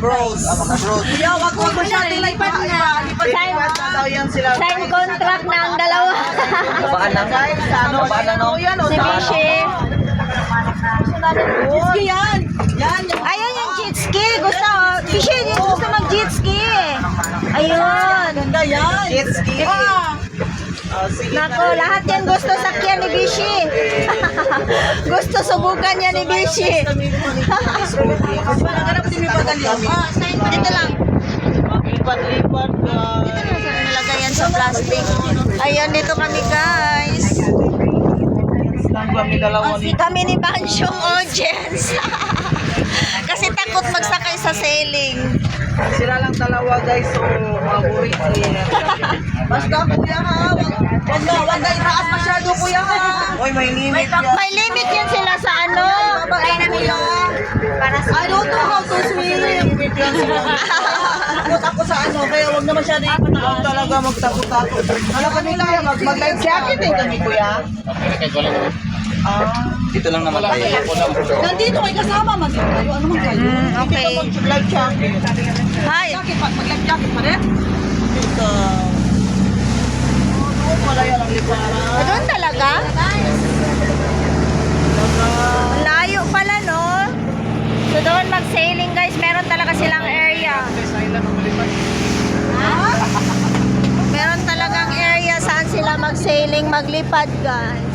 bros. Kuya, wag mo masyado lipat na. Lipat na daw yan sila. Sign contract na ang dalawa. Babaan lang. Babaan lang, no? Si Bishi. Ski yan. Yan. Ayun yung jet ski. Gusto, Bishi, gusto mag-jet ski. Ayun. Ganda yan. Jet ski. Nako, lahat yan gusto sakyan ni Bishi. Gusto subukan niya ni Bishi. Naghanap din may pagalian. Dito lang. Lipat-lipat. Dito lang sa nilagay yan sa plastic. Ayun, dito kami guys. Kami dalawa ni. Kami ni Bansyong audience. Kasi takot magsakay sa sailing. Sila lang dalawa guys. So, maburit. Basta kuya ha. Wag na itaas masyado kuya ha. Uy, may limit yan. May limit yan sila sa ano. Ay na kuya. I don't know how to swim. Limit yan sila. Takot ako sa ano. Kaya wag na masyado Ikaw ipataas. talaga magtakot-takot. Ano kami kuya? Mag-life jacket din kami kuya. Dito lang naman tayo. Nandito kayo kasama. Mag-live kayo. Ano man kayo? Okay. Mag-life jacket. Hi. Jacket pa. Mag-live jacket pa rin. Dito. Malaya lang liparan. Doon talaga? Layo pala, no? So doon mag-sailing guys, meron talaga silang area. Meron talagang area saan sila mag-sailing, maglipad guys.